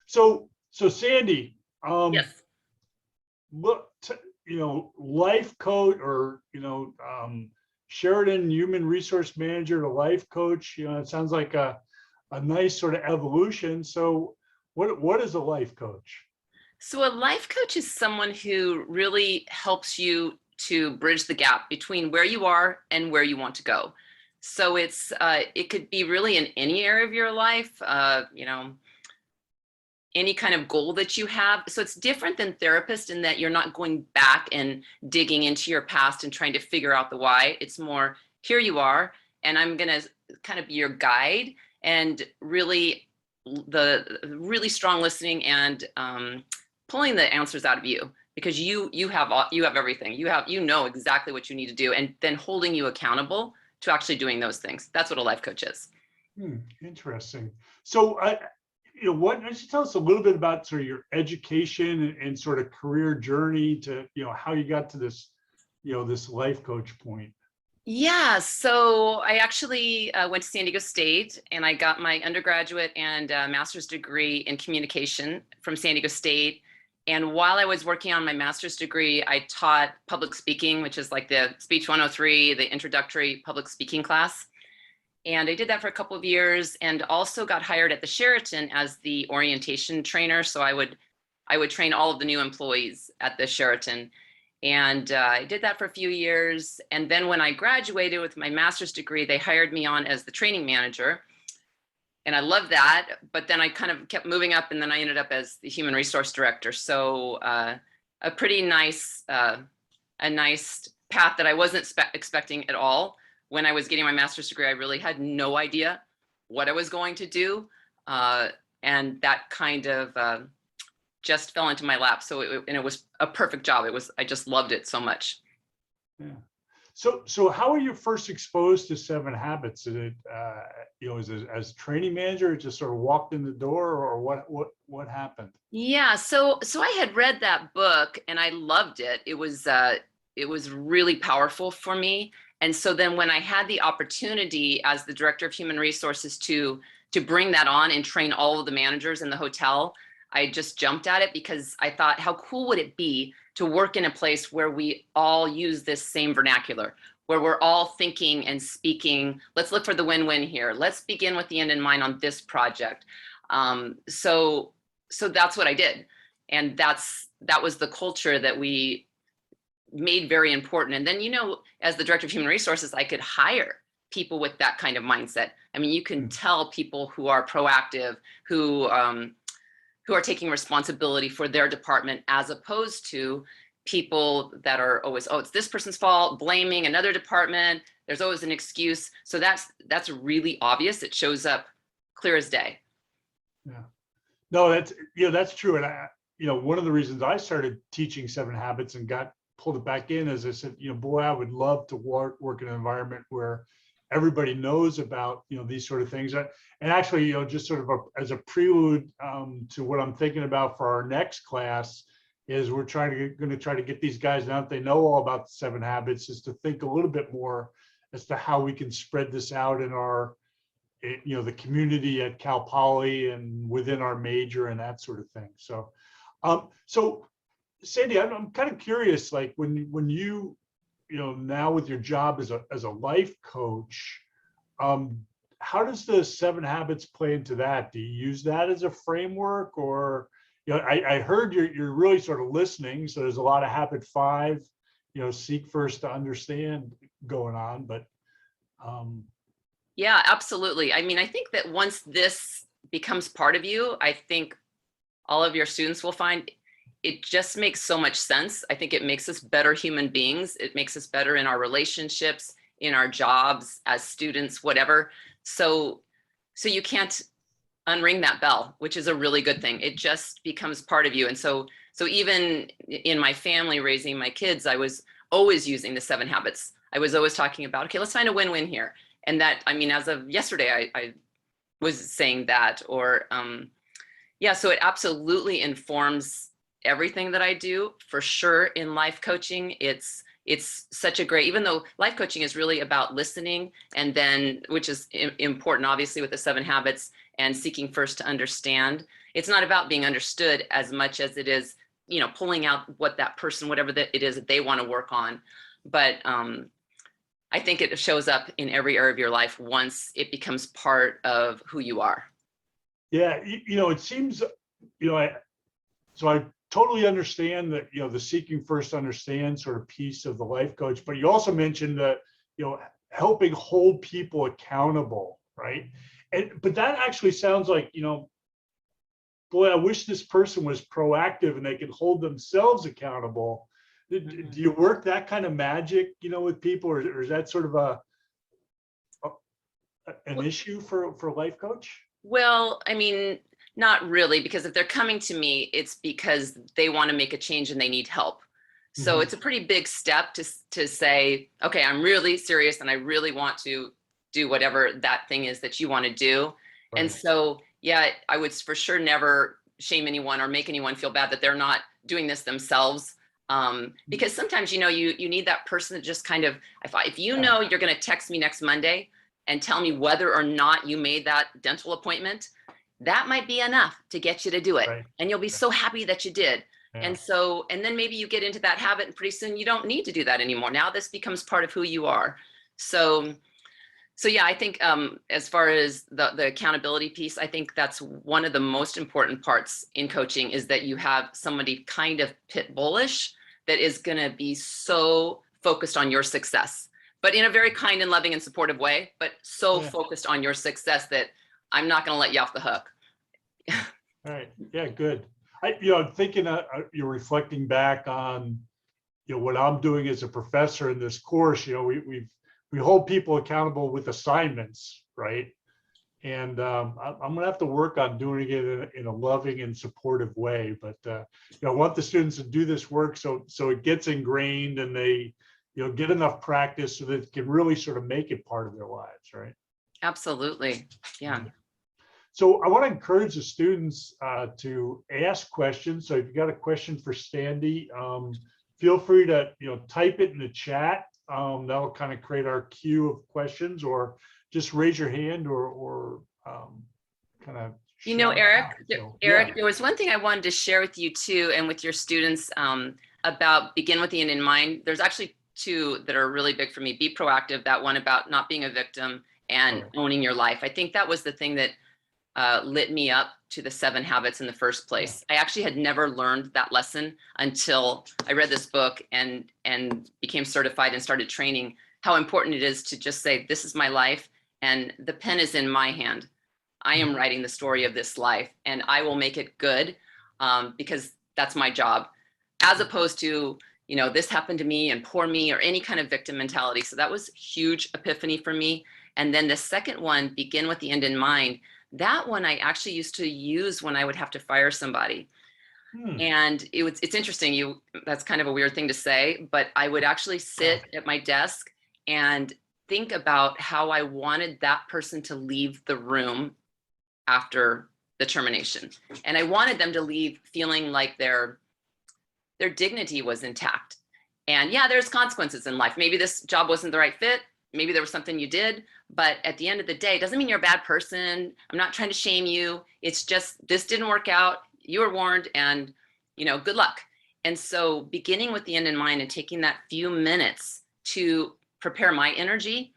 So Sandy, Yes. look, life coach, or Sheridan human resource manager to life coach. It sounds like a nice sort of evolution. So what is a life coach? So a life coach is someone who really helps you to bridge the gap between where you are and where you want to go. So it could be really in any area of your life, any kind of goal that you have. So it's different than therapist in that you're not going back and digging into your past and trying to figure out the why. It's more, here you are, and I'm going to kind of be your guide, and really the really strong listening and pulling the answers out of you, because you have everything. You know exactly what you need to do, and then holding you accountable to actually doing those things. That's what a life coach is. Interesting. So why don't you tell us a little bit about sort of your education and sort of career journey to, how you got to this, this life coach point? Yeah, so I actually went to San Diego State, and I got my undergraduate and master's degree in communication from San Diego State. And while I was working on my master's degree, I taught public speaking, which is like the Speech 103, the introductory public speaking class. And I did that for a couple of years, and also got hired at the Sheraton as the orientation trainer. So I would train all of the new employees at the Sheraton. And I did that for a few years. And then when I graduated with my master's degree, they hired me on as the training manager. And I loved that. But then I kind of kept moving up, and then I ended up as the human resource director. So a pretty nice, a nice path that I wasn't expecting at all. When I was getting my master's degree, I really had no idea what I was going to do. And that kind of just fell into my lap. So it was a perfect job. I just loved it so much. Yeah. So how were you first exposed to Seven Habits? Did it, as training manager, it just sort of walked in the door, or what happened? Yeah. So I had read that book and I loved it. It was really powerful for me. And so then when I had the opportunity as the director of human resources to bring that on and train all of the managers in the hotel, I just jumped at it, because I thought, how cool would it be to work in a place where we all use this same vernacular, where we're all thinking and speaking, let's look for the win-win here. Let's begin with the end in mind on this project. So that's what I did. And that was the culture that we made very important. And then, as the director of human resources, I could hire people with that kind of mindset. I mean, you can tell people who are proactive, who are taking responsibility for their department, as opposed to people that are always, oh, it's this person's fault, blaming another department. There's always an excuse. So that's really obvious. It shows up clear as day. Yeah. No, that's true. And one of the reasons I started teaching Seven Habits and pulled it back in, as I said, boy, I would love to work in an environment where everybody knows about, these sort of things. And actually, just sort of as a prelude to what I'm thinking about for our next class, is we're going to try to get these guys, now that they know all about the Seven Habits, is to think a little bit more as to how we can spread this out in our, the community at Cal Poly and within our major and that sort of thing. So, so Sandy, I'm kind of curious, like when you now with your job as a life coach, how does the Seven Habits play into that? Do you use that as a framework, or I heard you're really sort of listening, so there's a lot of habit 5, seek first to understand going on, but yeah, absolutely. I mean, I think that once this becomes part of you, I think all of your students will find it just makes so much sense. I think it makes us better human beings. It makes us better in our relationships, in our jobs, as students, whatever. So you can't unring that bell, which is a really good thing. It just becomes part of you. And so even in my family, raising my kids, I was always using the 7 habits. I was always talking about, okay, let's find a win-win here. And that, I mean, as of yesterday, I was saying that, or yeah, so it absolutely informs everything that I do, for sure. In life coaching, it's such a great, even though life coaching is really about listening, and then, which is important, obviously, with the 7 habits and seeking first to understand, it's not about being understood as much as it is, pulling out what that person, whatever that it is that they want to work on. But I think it shows up in every area of your life once it becomes part of who you are. Yeah, it seems, I totally understand that, the seeking first understand sort of piece of the life coach, but you also mentioned that, helping hold people accountable, right? But that actually sounds like, boy, I wish this person was proactive and they could hold themselves accountable. Do you work that kind of magic, with people, or is that sort of an issue for a life coach? Well, I mean, not really, because if they're coming to me, it's because they want to make a change and they need help. So it's a pretty big step to say, okay, I'm really serious and I really want to do whatever that thing is that you want to do. Right. And so, yeah, I would for sure never shame anyone or make anyone feel bad that they're not doing this themselves. Because sometimes, you need that person to just kind of, if you're going to text me next Monday and tell me whether or not you made that dental appointment, that might be enough to get you to do it. Right. And you'll be so happy that you did. Yeah. And then maybe you get into that habit and pretty soon you don't need to do that anymore. Now this becomes part of who you are. So yeah, I think as far as the accountability piece, I think that's one of the most important parts in coaching, is that you have somebody kind of pit bullish that is going to be so focused on your success, but in a very kind and loving and supportive way, but so focused on your success that I'm not going to let you off the hook. All right. Yeah, good. Thinking you're reflecting back on, what I'm doing as a professor in this course. We hold people accountable with assignments, right? And I'm gonna have to work on doing it in a loving and supportive way. But I want the students to do this work so it gets ingrained and they get enough practice so that it can really sort of make it part of their lives, right? Absolutely. Yeah. So I want to encourage the students to ask questions. So if you got a question for Sandi, feel free to type it in the chat. That'll kind of create our queue of questions, or just raise your hand, or kind of. Eric, there was one thing I wanted to share with you too, and with your students about begin with the end in mind. There's actually two that are really big for me. Be proactive, that one about not being a victim, and owning your life. I think that was the thing that lit me up to the 7 habits in the first place. I actually had never learned that lesson until I read this book and became certified and started training, how important it is to just say, this is my life and the pen is in my hand. I am writing the story of this life and I will make it good because that's my job, as opposed to, this happened to me and poor me, or any kind of victim mentality. So that was huge epiphany for me. And then the second one, begin with the end in mind. That one I actually used to use when I would have to fire somebody. And it's interesting. That's kind of a weird thing to say, but I would actually sit at my desk and think about how I wanted that person to leave the room after the termination. And I wanted them to leave feeling like their dignity was intact. And yeah, there's consequences in life. Maybe this job wasn't the right fit. Maybe there was something you did, but at the end of the day, it doesn't mean you're a bad person. I'm not trying to shame you. It's just, this didn't work out. You were warned, and good luck. And so beginning with the end in mind and taking that few minutes to prepare my energy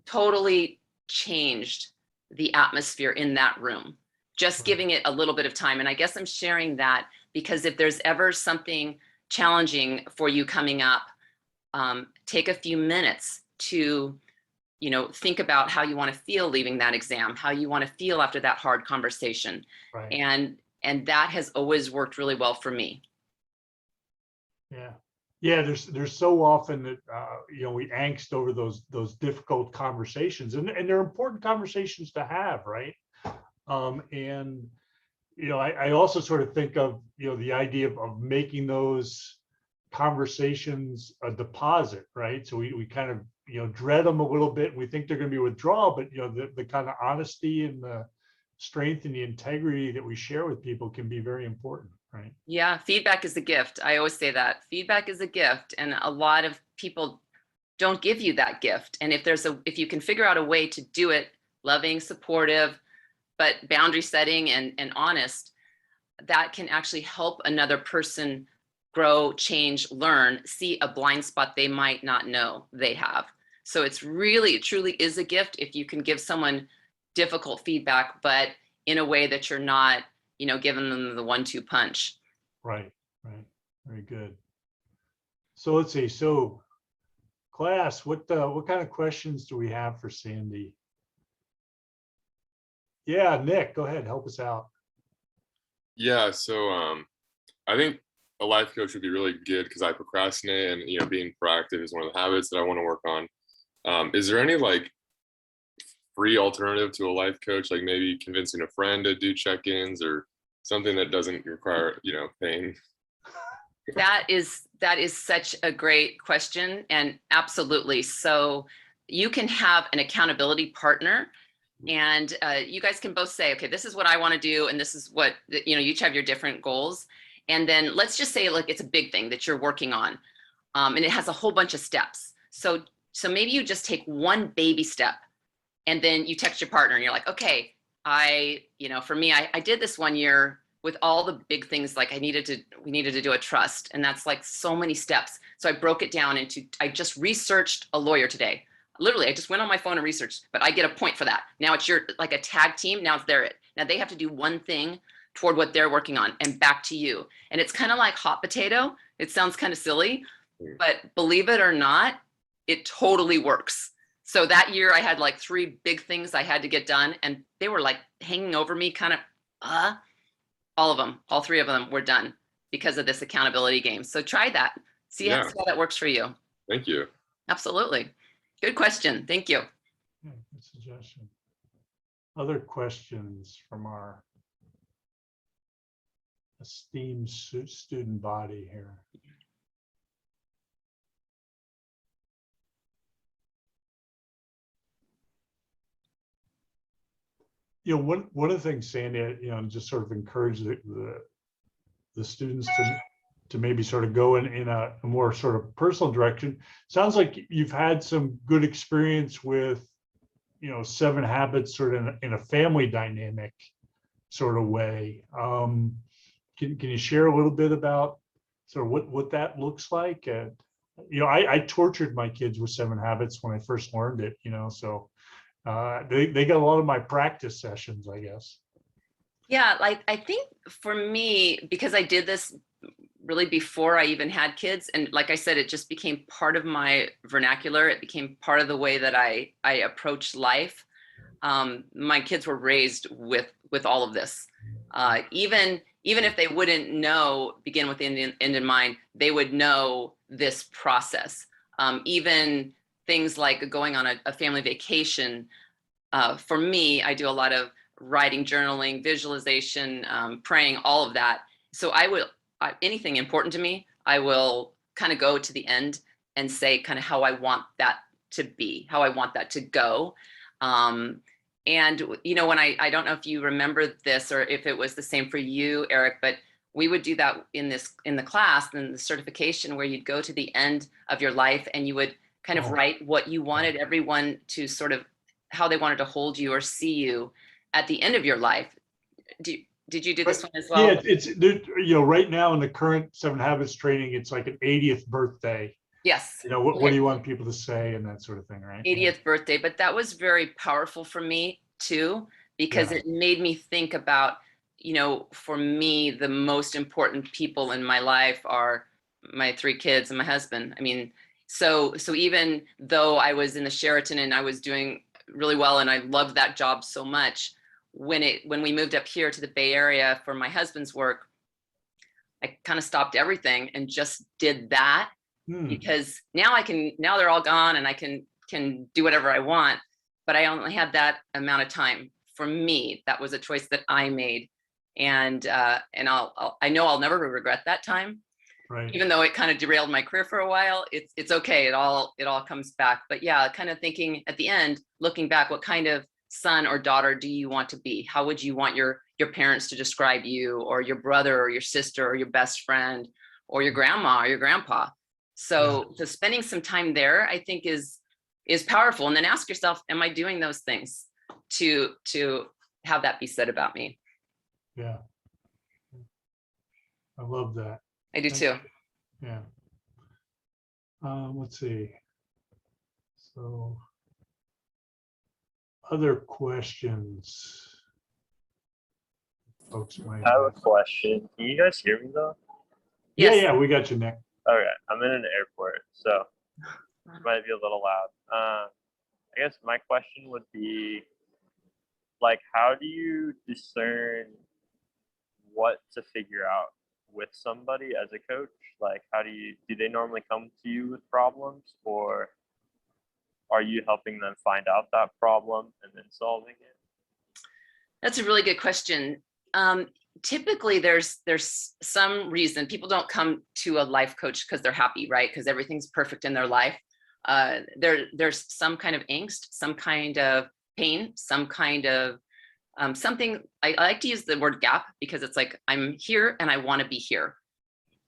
totally changed the atmosphere in that room, just giving it a little bit of time. And I guess I'm sharing that because if there's ever something challenging for you coming up, take a few minutes to think about how you want to feel leaving that exam, how you want to feel after that hard conversation. Right. And that has always worked really well for me. Yeah, there's so often that we angst over those difficult conversations, and they're important conversations to have, right? And I also sort of think of the idea of making those conversations a deposit, right? So we kind of dread them a little bit. We think they're going to be withdrawal, but the kind of honesty and the strength and the integrity that we share with people can be very important, right? Yeah, feedback is a gift. I always say that feedback is a gift, and a lot of people don't give you that gift. And if you can figure out a way to do it loving, supportive, but boundary setting and honest, that can actually help another person grow, change, learn, see a blind spot they might not know they have. So it's really, it truly is a gift if you can give someone difficult feedback, but in a way that you're not, giving them the 1-2 punch. Right. Very good. So let's see. So class, what kind of questions do we have for Sandi? Yeah, Nick, go ahead, help us out. Yeah, so I think a life coach would be really good because I procrastinate, and being proactive is one of the habits that I want to work on. Is there any like free alternative to a life coach, like maybe convincing a friend to do check-ins or something that doesn't require paying? That is such a great question, and absolutely. So you can have an accountability partner, and you guys can both say, okay, this is what I want to do, and this is what, you each have your different goals. And then let's just say, like, it's a big thing that you're working on, and it has a whole bunch of steps. So maybe you just take one baby step, and then you text your partner, and you're like, okay, for me, I did this one year with all the big things, like we needed to do a trust, and that's like so many steps. So I broke it down into, I just researched a lawyer today. Literally, I just went on my phone and researched, but I get a point for that. Now it's like a tag team. Now it's now they have to do one thing toward what they're working on, and back to you. And it's kind of like hot potato. It sounds kind of silly, but believe it or not, it totally works. So that year I had like 3 big things I had to get done, and they were like hanging over me, kind of, all of them, all 3 of them were done because of this accountability game. So try that. See how that works for you. Thank you. Absolutely. Good question. Thank you. Yeah, good suggestion. Other questions from our esteemed student body here? One of the things, Sandi, just sort of encourage the students to maybe sort of go in a more sort of personal direction. Sounds like you've had some good experience with, 7 habits sort of in a family dynamic sort of way. Can you share a little bit about sort of what that looks like? And, I tortured my kids with 7 habits when I first learned it, so they got a lot of my practice sessions, I guess. Yeah, like I think for me, because I did this really before I even had kids, and like I said, it just became part of my vernacular. It became part of the way that I approach life. My kids were raised with all of this. Even if they wouldn't know, begin with the end in mind, they would know this process. Even things like going on a family vacation. For me, I do a lot of writing, journaling, visualization, praying, all of that. So anything important to me, I will kind of go to the end and say kind of how I want that to be, how I want that to go. And, when I don't know if you remember this or if it was the same for you, Eric, but we would do that in the class, in the certification, where you'd go to the end of your life and you would kind of write what you wanted everyone to sort of, how they wanted to hold you or see you at the end of your life. Did you do this one as well? Yeah, it's right now in the current 7 Habits training, it's like an 80th birthday. Yes. What do you want people to say and that sort of thing, right? 80th birthday, but that was very powerful for me too, because it made me think about, for me, the most important people in my life are my 3 kids and my husband. I mean, so even though I was in the Sheraton and I was doing really well and I loved that job so much, when we moved up here to the Bay Area for my husband's work, I kind of stopped everything and just did that, because now they're all gone and I can do whatever I want, but I only had that amount of time. For me, that was a choice that I made, and I know I'll never regret that time. Right. Even though it kind of derailed my career for a while, it's okay. It all comes back. But yeah, kind of thinking at the end, looking back, what kind of son or daughter do you want to be? How would you want your parents to describe you, or your brother or your sister or your best friend or your grandma or your grandpa? So spending some time there, I think is powerful. And then ask yourself, am I doing those things to have that be said about me. Yeah. I love that. I do too. Yeah. Let's see. So other questions folks might I have a have. question. Can you guys hear me though? Yeah, Yes. yeah, we got you, Nick. Okay, I'm in an airport, so it might be a little loud. I guess my question would be, like, how do you discern what to figure out with somebody as a coach? Like, do they normally come to you with problems, or are you helping them find out that problem and then solving it? That's a really good question. Typically, there's some reason people don't come to a life coach because they're happy, right? Because everything's perfect in their life. There's some kind of angst, some kind of pain, some kind of something. I like to use the word gap because it's like, I'm here and I want to be here.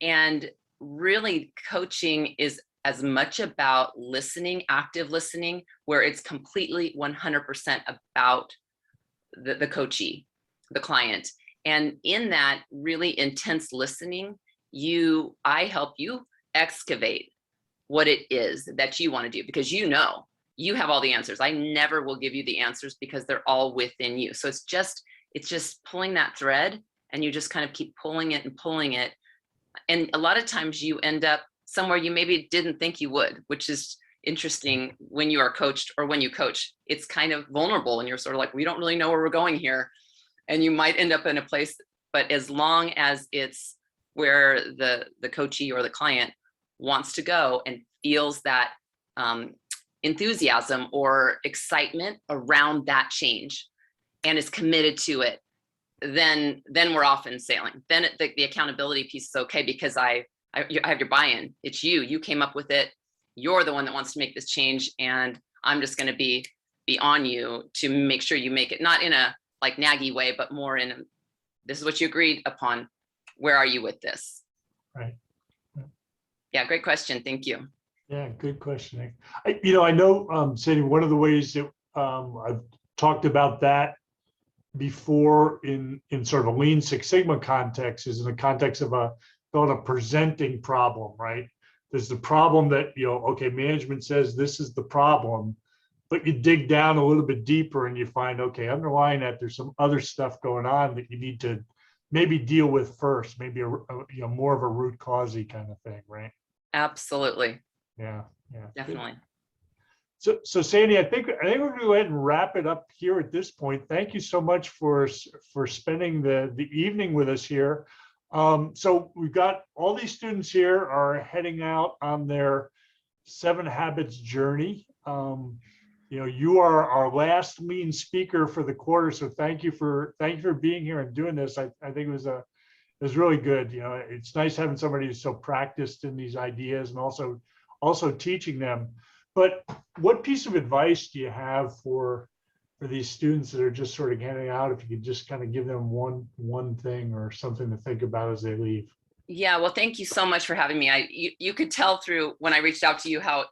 And really, coaching is as much about listening, active listening, where it's completely 100% about the coachee, the client. And in that really intense listening, I help you excavate what it is that you want to do, because you have all the answers. I never will give you the answers because they're all within you. So it's just pulling that thread, and you just kind of keep pulling it and pulling it. And a lot of times you end up somewhere you maybe didn't think you would, which is interesting when you are coached, or when you coach. It's kind of vulnerable and you're sort of like, we don't really know where we're going here. And you might end up in a place, but as long as it's where the coachee or the client wants to go and feels that enthusiasm or excitement around that change and is committed to it, then we're off and sailing. Then the accountability piece is okay, because I have your buy-in. It's you came up with it. You're the one that wants to make this change, and I'm just going to be on you to make sure you make it, not in a like naggy way, but more in, this is what you agreed upon. Where are you with this? Right. Yeah, great question. Thank you. Yeah, good question, Nick. I know, Sandy, one of the ways that I've talked about that before in sort of a Lean Six Sigma context is in the context of a presenting problem, right? There's the problem that, okay, management says this is the problem, but you dig down a little bit deeper and you find, okay, underlying that, there's some other stuff going on that you need to maybe deal with first, maybe a more of a root causey kind of thing, right? Absolutely. Yeah, Definitely. So Sandy, I think we're going to go ahead and wrap it up here at this point. Thank you so much for spending the evening with us here. So we've got all these students here are heading out on their 7 Habits journey. You are our last Lean speaker for the quarter, so thank you for being here and doing this. I think it was really good. It's nice having somebody who's so practiced in these ideas and also teaching them. But what piece of advice do you have for these students that are just sort of getting out? If you could just kind of give them one thing or something to think about as they leave. Yeah, well, thank you so much for having me. You could tell through when I reached out to you how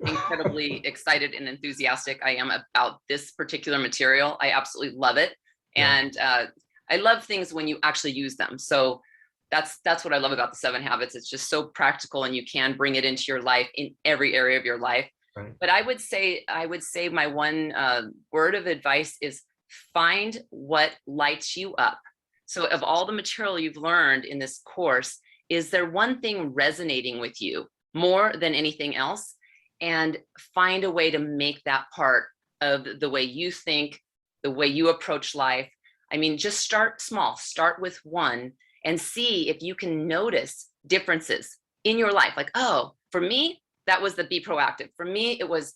incredibly excited and enthusiastic I am about this particular material. I absolutely love it. Yeah. And I love things when you actually use them. So that's what I love about the 7 Habits. It's just so practical, and you can bring it into your life in every area of your life. Right. But I would say my one word of advice is find what lights you up. So of all the material you've learned in this course, is there one thing resonating with you more than anything else? And find a way to make that part of the way you think, the way you approach life. I mean, just start small, start with one, and see if you can notice differences in your life. Like, oh, for me, that was the be proactive. For me, it was,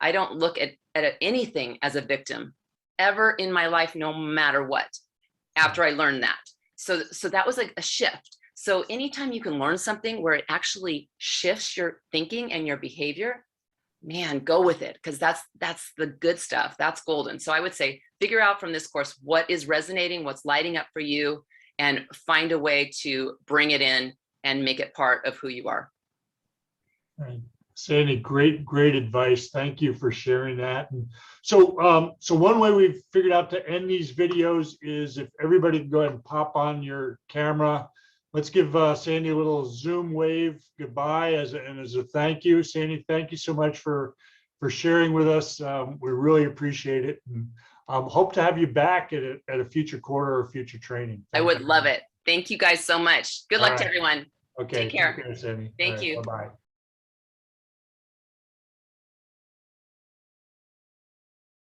I don't look at anything as a victim ever in my life, no matter what, after I learned that. So that was like a shift. So anytime you can learn something where it actually shifts your thinking and your behavior, man, go with it, because that's the good stuff. That's golden. So I would say, figure out from this course what is resonating, what's lighting up for you, and find a way to bring it in and make it part of who you are. Right. Sandy, great advice. Thank you for sharing that. And so, so one way we've figured out to end these videos is if everybody can go ahead and pop on your camera. Let's give Sandy a little Zoom wave goodbye as a thank you. Sandy, thank you so much for sharing with us. We really appreciate it. And hope to have you back at a future quarter or future training. I would love it. Thank you guys so much. Good luck to everyone. Okay. Take care. Sandy. Thank you. Bye-bye.